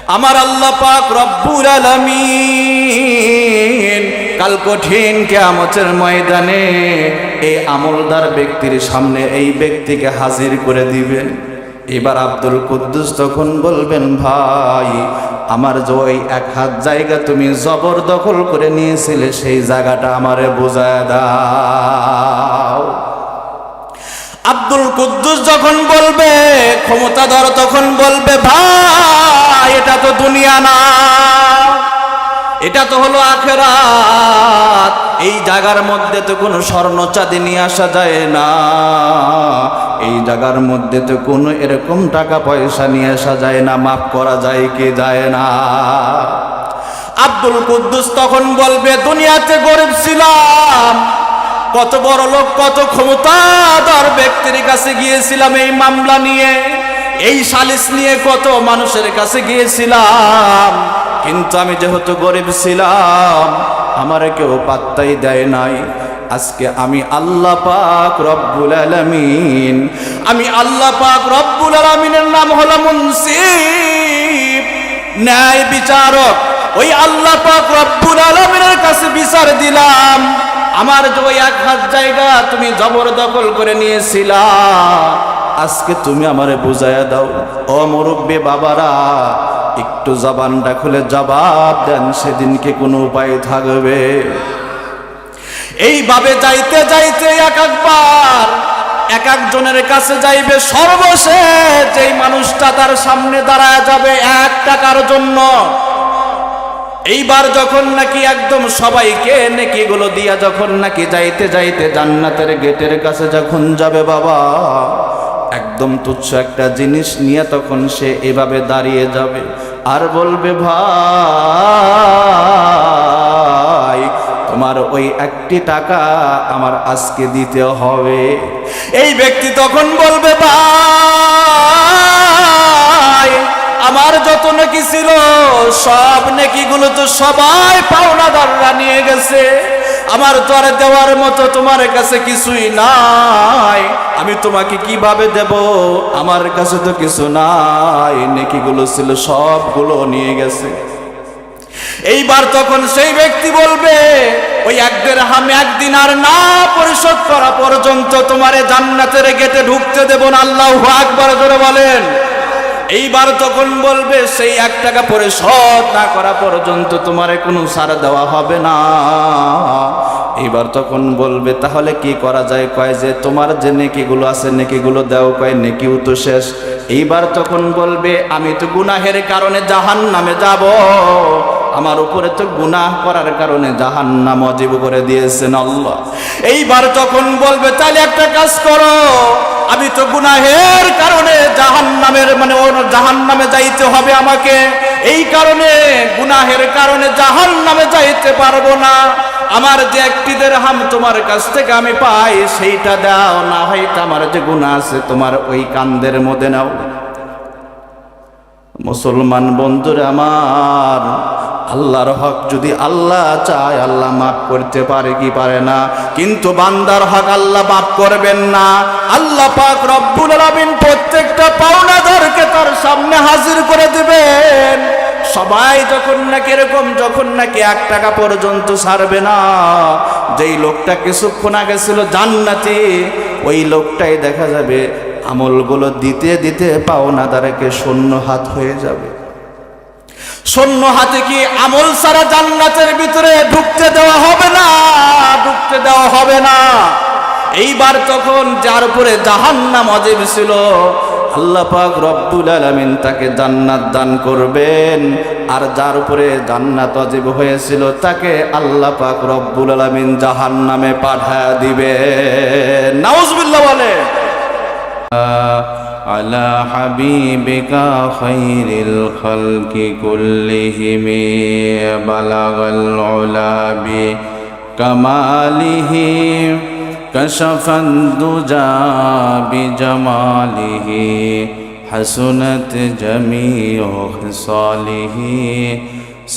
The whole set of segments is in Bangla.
আমার আল্লাহ পাক রব্বুল আলামিন কাল কঠিন কিয়ামতের ময়দানে এই আমলদার ব্যক্তির সামনে এই ব্যক্তিকে হাজির করে দিবেন। এবার আব্দুল কুদ্দুস তখন বলবেন, ভাই আমার যে ওই 1 হাত জায়গা তুমি জবরদখল করে নিয়েছিলে সেই জায়গাটা আমারে বুঝায় দাও। আব্দুল কুদ্দুস যখন বলবে, ক্ষমতাধর তখন বলবে, ভাই এটা তো দুনিয়া না, এটা তো হলো আখিরাত। এই জায়গার মধ্যে তো কোনো স্বর্ণ চাঁদি নিয়ে আসা যায় না, এই জায়গার মধ্যে তো কোনো এরকম টাকা পয়সা নিয়ে আসা যায় না, মাফ করা যায় কি যায় না। আব্দুল কুদ্দুস তখন বলবে, দুনিয়াতে গরিব ছিলাম, কত বড় লোক কত ক্ষমতাধর ব্যক্তির কাছে গিয়েছিলাম এই মামলা নিয়ে, এই সালিশ নিয়ে কত মানুষের কাছে গিয়েছিলাম, কিন্তু আমি যেহেতু গরিব ছিলাম আমারে কেউ পাত্তাই দেয় নাই। আজকে আমি আল্লাহ পাক রব্বুল আলামিন, আমি আল্লাহ পাক রব্বুল আলামিনের নাম হলো মুনসিফ, ন্যায় বিচারক। ওই আল্লাহ পাক রব্বুল আলামিনের কাছে বিচার দিলাম, আমার যে ওই 1 হাত জায়গা তুমি জবরদখল করে নিয়েছিলা, আজকে তুমি আমারে বুঝাইয়া দাও। ও মুরব্বী বাবারা, একটু জবানটা খুলে জবাব দেন, সেদিনকে কোনো উপায় থাকবে? এইভাবে যাইতে যাইতে একবার এক একজনের কাছে যাইবে, সর্বশেষ যেই মানুষটা তার সামনে দাঁড়ায় যাবে 1 টাকার জন্য। এইবার যখন নাকি একদম সবাইকে নেকিগুলো দিয়া যখন নাকি যাইতে যাইতে জান্নাতের গেটের কাছে যখন যাবে, বাবা একদম তুচ্ছ একটা জিনিস নিয়ে তখন সে এভাবে দাঁড়িয়ে যাবে আর বলবে, ভাই তোমার ওই 1টি টাকা আমার আজকে দিতে হবে। এই ব্যক্তি তখন বলবে, ভাই আমার যত নেকি ছিল সব নেকিগুলো তো সবাই পাওনাদাররা নিয়ে গেছে, আমার তো আর দেওয়ার মতো তোমার কাছে কিছুই নাই, আমি তোমাকে কিভাবে দেব? আমার কাছে তো কিছু নাই, নেকিগুলো ছিল সবগুলো নিয়ে গেছে। এইবার তখন সেই ব্যক্তি বলবে, ওই 1 দিরহাম 1 দিনার না পরিশোধ করা পর্যন্ত তোমারে জান্নাতের গেটে ঢুকতে দেব না। আল্লাহু আকবার জোরে বলেন। এইবার তখন বলবে, সেই 1 টাকা পরিশোধ না করা পর্যন্ত তোমারে কোনো ছাড় দেওয়া হবে না। এইবার তখন বলবে, তাহলে কি করা যায়? কয় যে তোমার যে নেকিগুলো আছে নেকিগুলো দাও। কয় নেকিও তো শেষ। এইবার তখন বলবে, আমি তো গুনাহের কারণে জাহান্নামে যাব, আমার উপরে তো গুনাহ করার কারণে জাহান্নাম ওয়াজিব করে দিয়েছেন আল্লাহ। এইবার তখন বলবে, তাহলে একটা কাজ করো, আমি তো গুনাহের কারণে জাহান্নামের জাহান্নামে যাইতে হবে আমাকে, এই কারণে গুনাহের কারণে জাহান্নামে যাইতে পারবো না, আমার যে 1টি দিরহাম তোমার কাছ থেকে আমি পাই সেইটা দাও, না হয়তো আমার যে গুনাহ আছে তোমার ওই কান্দের মধ্যে নাও। মুসলমান বন্ধুরা আমার, আল্লাহর হক যদি আল্লাহ চায় আল্লাহ মাফ করতে পারে কি পারে না, কিন্তু বান্দার হক আল্লাহ মাফ করবেন না। আল্লাহ পাক রব্বুল আলামিন প্রত্যেকটা পাওনাদারকে তার সামনে হাজির করে দিবেন। সবাই যখন নাকি এরকম যখন নাকি 1 টাকা পর্যন্ত ছাড়বে না, যেই লোকটা কিছুক্ষণ আগে ছিল জান্নাতি, ওই লোকটাই দেখা যাবে আমলগুলো দিতে দিতে পাওনাদারকে শূন্য হাত হয়ে যাবে। শূন্য হাতে কি আমল ছাড়া জান্নাতের ভিতরে ঢুকতে দেওয়া হবে না, ঢুকতে দেওয়া হবে না। এইবার তখন যার উপরে জাহান্নাম ওয়াজিব ছিল, আল্লাহ পাক রব্বুল আলামিন তাকে জান্নাত দান করবেন, আর যার উপরে জান্নাত ওয়াজিব হয়েছিল তাকে আল্লাহ পাক রব্বুল আলামিন জাহান্নামে পাঠিয়ে দিবেন। নাউজুবিল্লাহ বলে। على حبيبك خير الخلق كلهم بلغ العلا بكماله كشف الدجى بجماله حسنت جميع خصاله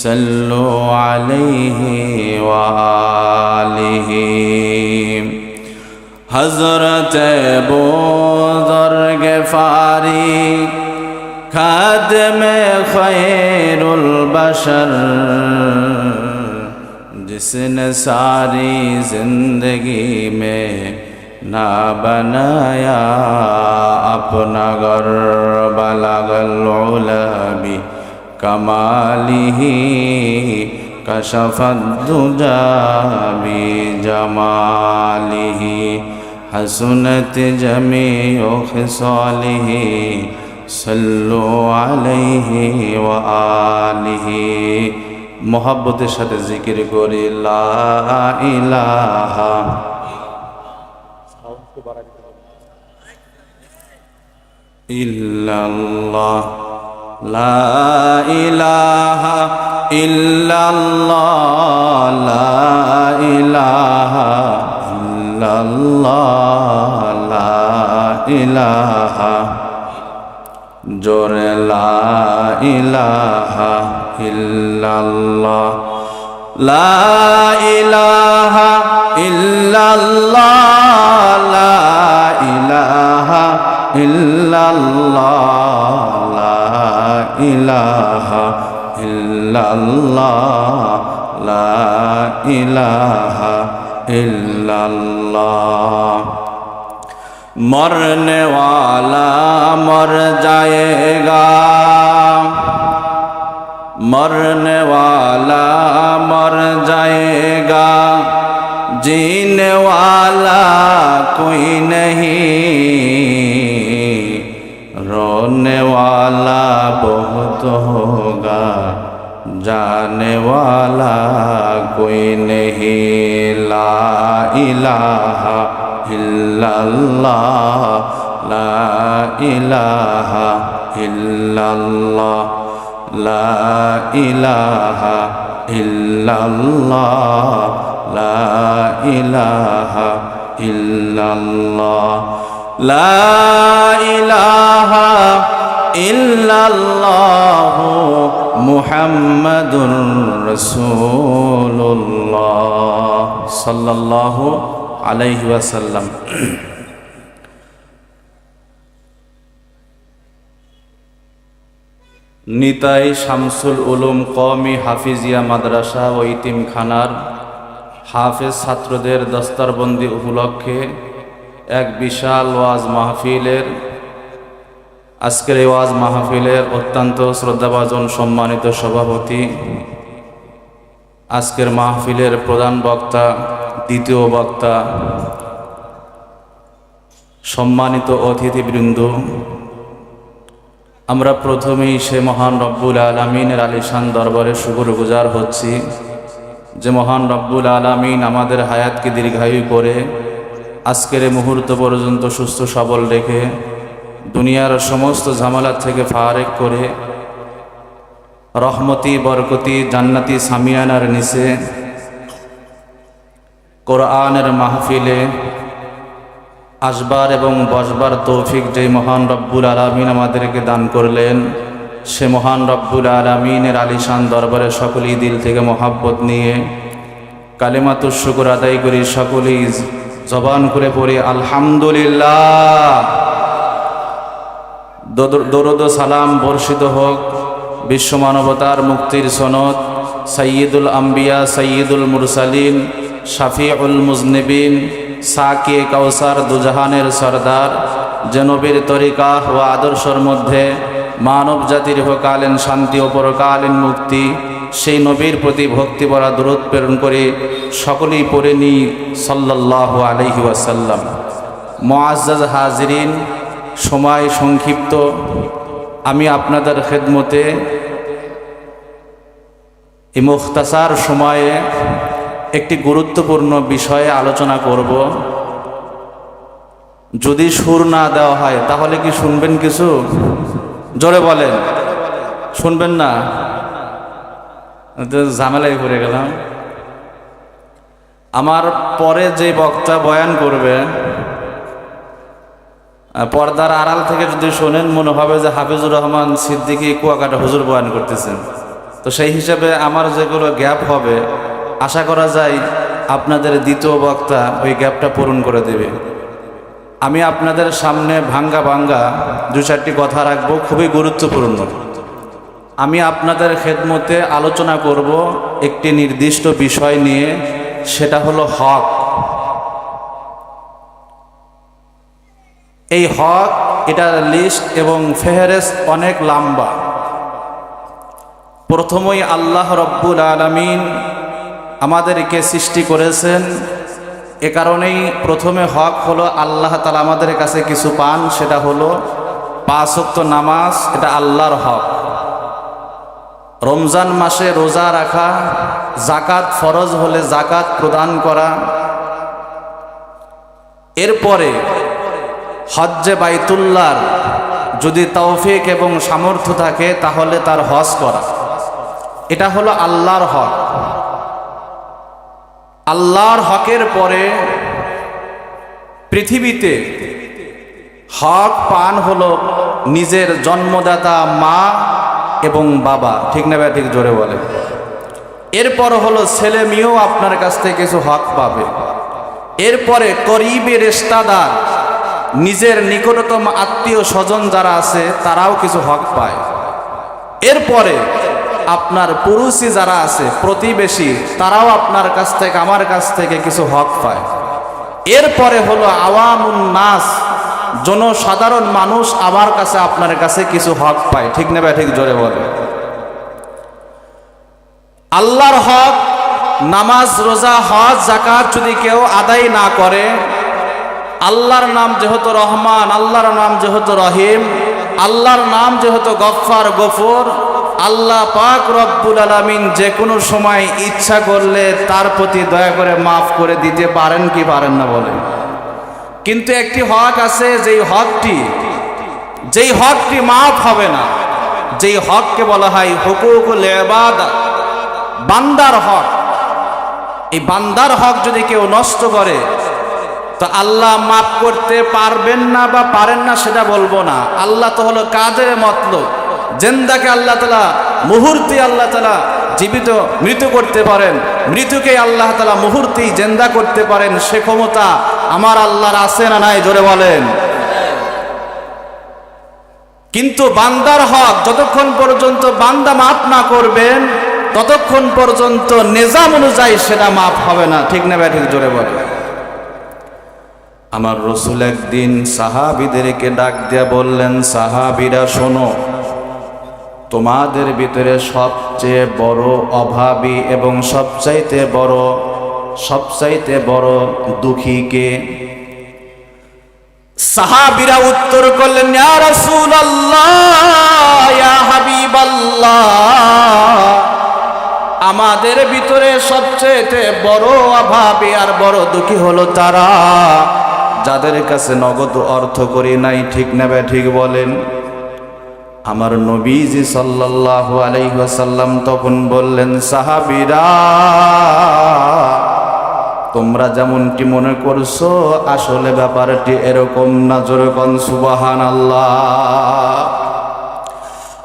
صلوا عليه وآله حضرت ابو ذر غفاری خادم خیر البشر जिसने सारी जिंदगी में ना बनाया अपना घर बलगल उला भी कमालिही कशफत दुजा भी जमालिही हसनत जमीउ खिसालिही सल्लु अलैहि व आलिहि। मोहब्बतेर साथे जिकिर करी ला इलाहा इल्लाल्लाह ला इलाहा इल्लाल्लाह ला इलाहा इल्लाल्लाह ला इलाहा जोरे ला इलाहा इल्लाल्लाह ला इलाहा इल्लाल्लाह ला इलाहा इल्लाल्लाह ला इलाहा इल्लाल्लाह ला इलाहा इल्लाल्लाह। मरने वाला मर जाएगा, मरने वाला मर जाएगा, जीने वाला कोई नहीं, रोने वाला बहुत होगा, जाने वाला कोई नहीं। ला इलाहा इल्लल्लाह ला इलाहा इल्लल्लाह ला इलाहा इल्लल्लाह ला इलाहा इल्लल्लाह ला इलाहा इल्लल्लाह मुहम्मदुर रसूलुल्लाह सल्लल्लाहु अलैहि वसल्लम। নিতাই শামসুল উলুম কওমি হাফিজিয়া মাদ্রাসা ও ইতিমখানার হাফেজ ছাত্রদের দস্তারবন্দি উপলক্ষে এক বিশাল ওয়াজ মাহফিলের আজকের এই ওয়াজ মাহফিলের অত্যন্ত শ্রদ্ধাভাজন সম্মানিত সভাপতি, আজকের মাহফিলের প্রধান বক্তা, দ্বিতীয় বক্তা, সম্মানিত অতিথিবৃন্দ, আমরা প্রথমেই সে মহান রব্বুল আলামিনের আলিশান দরবারে শুকরগুজার হচ্ছি যে মহান রব্বুল আলামিন আমাদের হায়াতকে দীর্ঘায়ু করে আজকের এই মুহূর্ত পর্যন্ত সুস্থ সবল রেখে দুনিয়ার সমস্ত ঝামেলা থেকে ফারেক করে রহমতি বরকতি জান্নাতি সামিয়ানার নিচে কোরআনের মাহফিলে আসবার এবং বসবার তৌফিক যে মহান রব্বুল আলামিন আমাদেরকে দান করলেন, সে মহান রব্বুল আলামিনের আলিশান দরবারে সকলেই দিল থেকে মহাব্বত নিয়ে কালিমাতুশ শুকর আদায় করি, সকলেই জবান করে পড়ি আলহামদুলিল্লাহ। দরুদ ও সালাম বর্ষিত হোক বিশ্ব মানবতার মুক্তির সনদ সাইয়্যিদুল আম্বিয়া সাইয়্যিদুল মুরসালিন শাফিউল মুজনিবিন সাকিয়ে কাউসার দুজাহানের সরদার যে নবীর তরিকা ও আদর্শের মধ্যে মানব জাতির ইহকালীন শান্তি ও পরকালীন মুক্তি, সেই নবীর প্রতি ভক্তি ভরা দরুদ প্রেরণ করে সকলেই পড়ে নি সাল্লাল্লাহু আলাইহি ওয়াসাল্লাম। মুআজ্জাজ হাজিরিন, সময় সংক্ষিপ্ত, আমি আপনাদের খেদমতে এই মুখতাসার সময়ে একটি গুরুত্বপূর্ণ বিষয়ে আলোচনা করব। যদি সুর না দেওয়া হয় তাহলে কি শুনবেন? কিছু জোরে বলেন, শুনবেন না? ঝামেলায় পড়ে গেলাম। আমার পরে যে বক্তা বয়ান করবে পর্দার আড়াল থেকে যদি শোনেন মনে হবে যে হাফিজুর রহমান সিদ্দিকী কুয়াকাটা হুজুর বয়ান করতেছেন। তো সেই হিসাবে আমার যেগুলো গ্যাপ হবে আশা করা যায় আপনাদের দ্বিতীয় বক্তা ওই গ্যাপটা পূরণ করে দেবে। আমি আপনাদের সামনে ভাঙ্গা ভাঙ্গা দু চারটি কথা রাখবো, খুবই গুরুত্বপূর্ণ। আমি আপনাদের খেদমতে আলোচনা করব একটি নির্দিষ্ট বিষয় নিয়ে, সেটা হলো হক। এই হক, এটার লিস্ট এবং ফেহরিস্ত অনেক লম্বা। প্রথমেই আল্লাহ রব্বুল আলামিন আমাদেরকে সৃষ্টি করেছেন, এ কারণেই প্রথমে হক হলো আল্লাহ তাআলা আমাদের কাছে কিছু পান, সেটা হলো 5 ওয়াক্ত নামাজ, এটা আল্লাহর হক। রমজান মাসে রোজা রাখা, যাকাত ফরজ হলে যাকাত প্রদান করা, এরপরে হজ্জে বাইতুল্লাহর যদি তৌফিক এবং সামর্থ্য থাকে তাহলে তার হজ করা, এটা হলো আল্লাহর হক। আল্লাহর হকের পরে পৃথিবীতে হক পান হলো নিজের জন্মদাতা মা এবং বাবা, ঠিক না ভাই? ঠিক, জোরে বলে। এরপর হলো ছেলে মেয়েও আপনার কাছ থেকে কিছু হক পাবে। এরপরে করিবে রিশতাদার, নিজের নিকটতম আত্মীয় স্বজন যারা আছে তারাও কিছু হক পায়। এরপরে আপনার পুরুষই যারা আছে, প্রতিবেশী, তারাও আপনার কাছ থেকে আমার কাছ থেকে কিছু হক পায়। এরপরে হলো আওয়ামুন নাস, জনসাধারণ মানুষ আমার কাছে আপনার কাছে কিছু হক পায়, ঠিক না ভাই? ঠিক, জোরে বলে। আল্লাহর হক, নামাজ রোজা হজ যাকাত যদি কেউ আদায় না করে, আল্লাহর নাম যেহেতু রহমান, আল্লাহর নাম যেহেতু রহিম, আল্লাহর নাম যেহেতু গফফার গফুর, আল্লাহ পাক রব্বুল আলামিন যে কোনো সময় ইচ্ছা করলে তার প্রতি দয়া করে মাফ করে দিতে পারেন কি পারেন না বলেন। কিন্তু একটি হক আছে, যেই হকটি মাফ হবে না, যেই হককে বলা হয় হুকুকুল ইবাদা, বান্দার হক। এই বান্দার হক যদি কেউ নষ্ট করে তো আল্লাহ মাফ করতে পারবেন না বা পারেন না সেটা বলবো না। আল্লাহ তো হলো কাদের মতলব, জিন্দাকে আল্লাহ তাআলা মুহূর্তে আল্লাহ তাআলা জীবিত মৃত করতে পারেন, মৃতকে আল্লাহ তাআলা মুহূর্তেই জিন্দা করতে পারেন। সে ক্ষমতা আমার আল্লাহর আছে না নাই? জোরে বলেন। কিন্তু বান্দার হক যতক্ষণ পর্যন্ত বান্দা মাফ না করবেন ততক্ষণ পর্যন্ত নিজাম অনুযায়ী সেটা মাফ হবে না, ঠিক না ভাই? ঠিক, জোরে বলেন। আমার রাসূল একদিন সাহাবীদেরকে ডাক দিয়ে বললেন, সাহাবীরা শোনো, তোমাদের ভিতরে সবচেয়ে বড় অভাবী এবং সবচাইতে বড় দুঃখী কে? সাহাবীরা উত্তর করলেন, ইয়া রাসূলুল্লাহ, ইয়া হাবিবাল্লাহ, আমাদের ভিতরে সবচেয়ে বড় অভাবী আর বড় দুঃখী হলো তারা যাদের কাছে নগদ অর্থ করি নাই, ঠিক না ভাই? ঠিক বলেন। আমার নবীজি সাল্লাল্লাহু আলাইহি ওয়াসাল্লাম তখন বললেন, সাহাবীরা, তোমরা যেমনটি মনে করছো আসলে ব্যাপারটি এরকম না। জোরে কোন সুবহানাল্লাহ।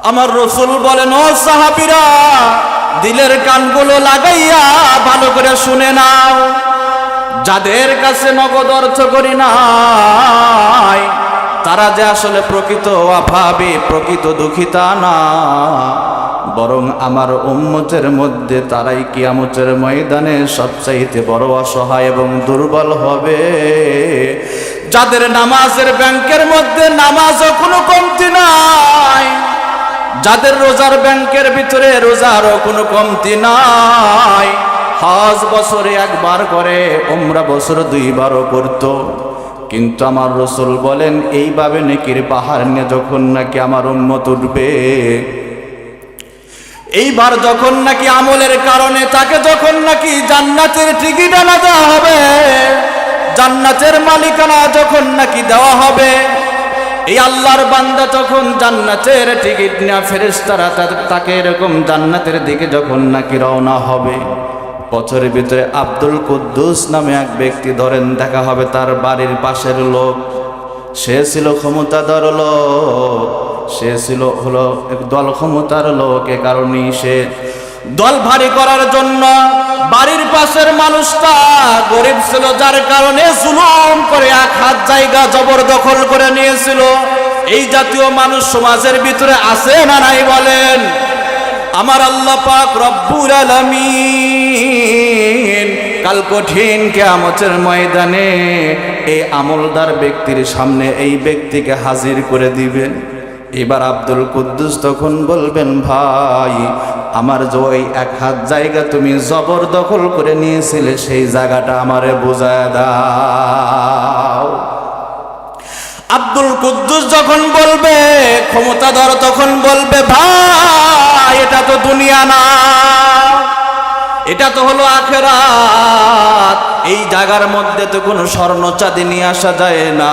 আমার রাসূল বলেন, ও সাহাবীরা, দিলের কানগুলো লাগাইয়া ভালো করে শুনে নাও, যাদের কাছে নগদ অর্থ করি নাই তারা যে আসলে প্রকৃত অভাবী, প্রকৃত দুঃখিতা না, বরং আমার উম্মতের মধ্যে তারাই কিয়ামতের ময়দানে সবচাইতে বড় অসহায় এবং দুর্বল হবে। যাদের নামাজের ব্যাংকের মধ্যে নামাজও কোনো কমতি নাই, যাদের রোজার ব্যাংকের ভিতরে রোজারও কোনো কমতি নাই, হজ বছরে একবার করে, উমরা বছরে 2 বারও করত, কিন্তু আমার রাসূল বলেন এইভাবে নেকির পাহাড় নিয়ে যখন নাকি আমার উম্মত উঠবে, এইবার যখন নাকি আমলের কারণে তাকে যখন নাকি জান্নাতের টিকিট আনা দেওয়া হবে, জান্নাতের মালিকানা যখন নাকি দেওয়া হবে, এই আল্লাহর বান্দা তখন জান্নাতের টিকিট নিয়ে ফেরেশতারা তাকে এরকম জান্নাতের দিকে যখন নাকি রওনা হবে, পথের ভিতরে আব্দুল কুদ্দুস নামে এক ব্যক্তি ধরেন দেখা হবে, তার বাড়ির পাশের লোক। সে ছিল ক্ষমতাধর লোক, সে ছিল হলো এক দল ক্ষমতার লোক। এ কারণেই সে দল ভারী করার জন্য বাড়ির পাশের মানুষটা গরিব ছিল, যার কারণে জুলুম করে 1 হাত জায়গা জবরদখল করে নিয়েছিল। এই জাতীয় মানুষ সমাজের ভিতরে আছে না নাই বলেন? আমার আল্লাহ পাক রব্বুল আলামিন কাল কঠিন কিয়ামতের ময়দানে এই আমলদার ব্যক্তির সামনে এই ব্যক্তিকে হাজির করে দিবেন। এবার আব্দুল কুদ্দুস তখন বলবেন, ভাই আমার যে ওই 1 হাত জায়গা তুমি জবরদখল করে নিয়েছিলে সেই জায়গাটা আমারে বুঝায় দাও। আব্দুল কুদ্দুস যখন বলবে, ক্ষমতাধর তখন বলবে, ভাই এটা তো দুনিয়া না, এটা তো হলো আখিরাত। এই জায়গার মধ্যে তো কোনো স্বর্ণ চাঁদি নিয়ে আসা যায় না,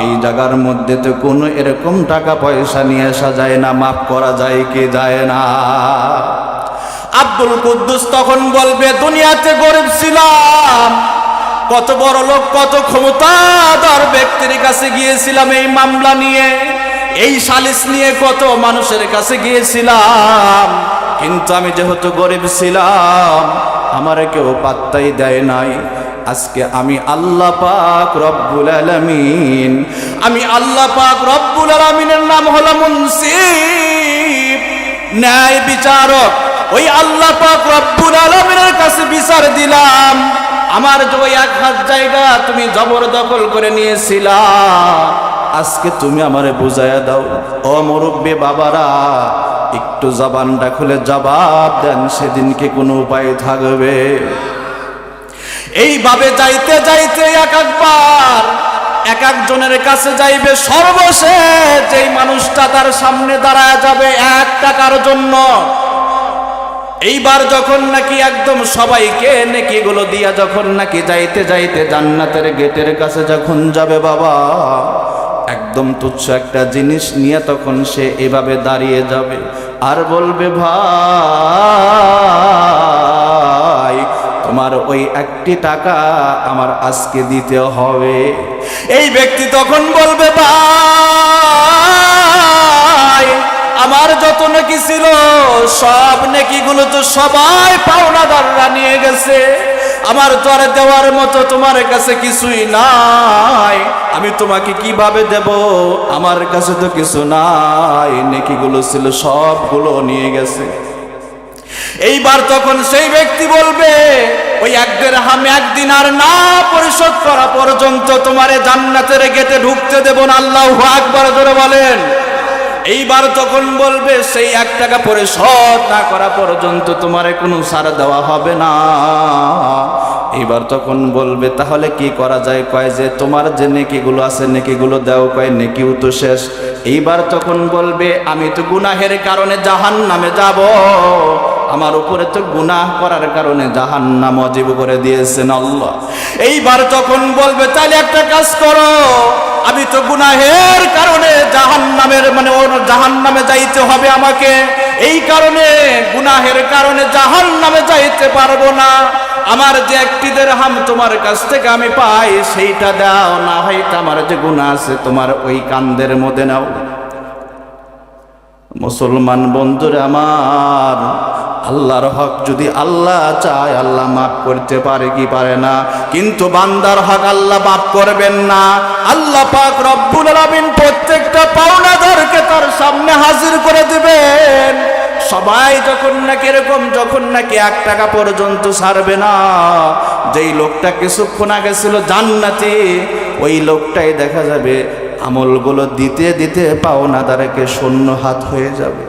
এই জায়গার মধ্যে তো কোনো এরকম টাকা পয়সা নিয়ে আসা যায় না, মাফ করা যায় কি যায় না। আব্দুল কুদ্দুস তখন বলবে, দুনিয়াতে গরিব ছিলাম, কত বড় লোক কত ক্ষমতাধর ব্যক্তির কাছে গিয়েছিলাম এই মামলা নিয়ে, এই সালিস নিয়ে কত মানুষের কাছে গিয়েছিলাম, কিন্তু আমি যেহেতু গরিব ছিলাম আমারে কেউ পাত্তাই দেয় নাই। আজকে আমি আল্লাহ পাক রব্বুল আলামিন, আমি আল্লাহ পাক রব্বুল আলামিনের নাম হলো মুনসিফ, ন্যায় বিচারক। ওই আল্লাহ পাক রব্বুল আলামিনের কাছে বিচার দিলাম, আমার যে ওই 1 হাত জায়গা তুমি জবরদখল করে নিয়েছিলা, আজকে তুমি আমারে বুঝাইয়া দাও। ও মুরব্বী বাবারা, একটু জবানটা খুলে জবাব দেন, সেদিনকে কোনো উপায় থাকবে? এইভাবে যাইতে যাইতে এক একজনের কাছে যাইবে, সর্বশেষ যেই মানুষটা তার সামনে দাঁড়ায় যাবে 1 টাকার জন্য। এইবার যখন নাকি একদম সবাইকে নেকিগুলো দিয়া যখন নাকি যাইতে যাইতে জান্নাতের গেটের কাছে যখন যাবে, বাবা একদম তুচ্ছ একটা জিনিস নিয়ে তখন সে এভাবে দাঁড়িয়ে যাবে আর বলবে, ভাই তোমার ওই 1টি টাকা আমার আজকে দিতে হবে। এই ব্যক্তি তখন বলবে, ভাই আমার যত নেকি ছিল সব নেকিগুলো তো সবাই পাওনাদাররা নিয়ে গেছে, আমার তো আর দেওয়ার মতো তোমার কাছে কিছুই নাই, আমি তোমাকে কিভাবে দেব? আমার কাছে তো কিছু নাই, নেকিগুলো ছিল সবগুলো নিয়ে গেছে। এইবার তখন সেই ব্যক্তি বলবে, ওই 1 দিরহাম 1 দিনার না পরিশোধ করা পর্যন্ত তোমারে জান্নাতের গেটে ঢুকতে দেব না। আল্লাহু আকবার জোরে বলেন। এইবার তখন বলবে, সেই 1 টাকা পরিশোধ না করা পর্যন্ত তোমারে কোনো ছাড় দেওয়া হবে না। এইবার তখন বলবে, তাহলে কি করা যায়? কয় যে তোমার যে নেকিগুলো আছে নেকিগুলো দাও। কয় নেকিও তো শেষ। এইবার তখন বলবে, আমি তো গুনাহের কারণে জাহান্নামে যাব, আমার উপরে তো গুনাহ করার কারণে জাহান্নাম ওয়াজিব করে দিয়েছেন আল্লাহ। এইবার তখন বলবে, তাহলে একটা কাজ করো, আমি তো গুনাহের কারণে জাহান্নামে যাইতে হবে আমাকে, এই কারণে গুনাহের কারণে জাহান্নামে যাইতে পারবো না, আমার যে 1টি দিরহাম তোমার কাছ থেকে আমি পাই সেইটা দাও, না হয় আমার যে গুনাহ আছে তোমার ওই কান্দের মধ্যে নাও। মুসলমান বন্ধুরা আমার, আল্লাহর হক যদি আল্লাহ চায় আল্লাহ মাফ করতে পারে কি পারে না, কিন্তু বান্দার হক আল্লাহ মাফ করবেন না। আল্লাহ পাক রব্বুল আলামিন প্রত্যেকটা পাওনাদারকে তার সামনে হাজির করে দিবেন। সবাই যখন নাকি এরকম যখন নাকি 1 টাকা পর্যন্ত ছাড়বে না, যেই লোকটা কিছুক্ষণ আগে ছিল জান্নাতি, ওই লোকটাই দেখা যাবে আমলগুলো দিতে দিতে পাওনাদারকে শূন্য হাত হয়ে যাবে।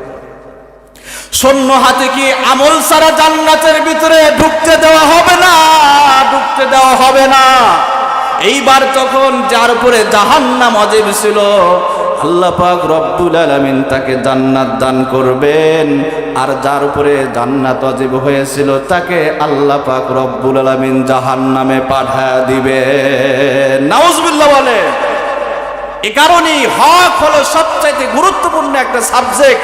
শূন্য হাতে কি আমল ছাড়া জান্নাতের ভিতরে ঢুকতে দেওয়া হবে না, ঢুকতে দেওয়া হবে না। এইবার তখন যার উপরে জাহান্নাম ওয়াজিব ছিল, আল্লাহ পাক রব্বুল আলামিন তাকে জান্নাত দান করবেন, আর যার উপরে জান্নাত ওয়াজিব হয়েছিল তাকে আল্লাহ পাক রব্বুল আলামিন জাহান্নামে পাঠিয়ে দিবেন। নাউজুবিল্লাহ বলে। এই কারণেই হক হলো সবচাইতে গুরুত্বপূর্ণ একটা সাবজেক্ট,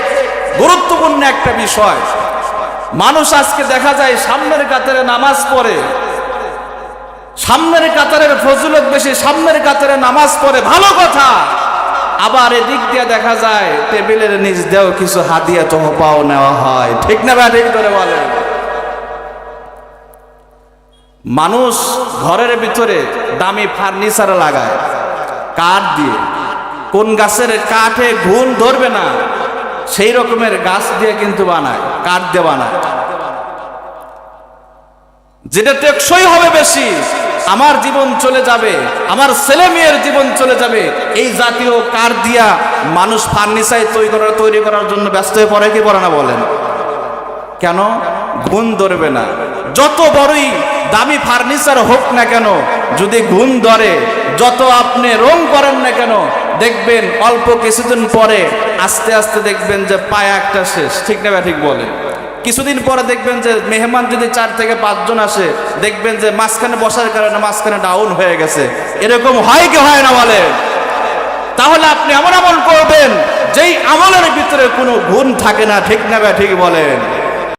গুরুত্বপূর্ণ একটা বিষয়। মানুষ আজকে দেখা যায় সামনের কাতারে নামাজ পড়ে, সামনের কাতারের ফজিলত বেশি, সামনের কাতারে নামাজ পড়ে, ভালো কথা। আবার এদিক দিয়ে দেখা যায় টেবিলের নিচ দিয়েও কিছু হাদিয়া তোহফাও নেওয়া হয়, ঠিক না ভাই? ঠিক করে বলে। মানুষ ঘরের ভিতরে দামি ফার্নিচার লাগায় কাঠ দিয়ে, কোন গাছের কাঠে ঘুণ ধরবে না সেই রকমের গাছ দিয়ে কিন্তু বানায়, কাঠ দিয়ে বানায়, যেটা টেকসই হবে বেশি। আমার জীবন চলে যাবে, আমার ছেলে মেয়ের জীবন চলে যাবে, এই জাতীয় কাঠ দিয়া মানুষ ফার্নিচার তৈরি করার জন্য ব্যস্ত হয়ে পড়ে কি পড়ে না বলেন? কেন? গুণ ধরবে না। যত বড়ই দামি ফার্নিচার হোক না কেন, যদি গুণ ধরে, যত আপনি রং করেন না কেন, দেখবেন অল্প কিছুদিন পরে আস্তে আস্তে দেখবেন যে পায়া একটা শেষ। ঠিক না ঠিক বলে? কিছুদিন পরে দেখবেন যে মেহমান যদি 4 থেকে 5 জন আসে, দেখবেন যে মাঝখানে বসার কারণে মাঝখানে ডাউন হয়ে গেছে। এরকম হয় কি হয় না বলে? তাহলে আপনি এমন আমল করবেন যেই আমলের ভিতরে কোনো গুণ থাকে না। ঠিক না ঠিক বলেন?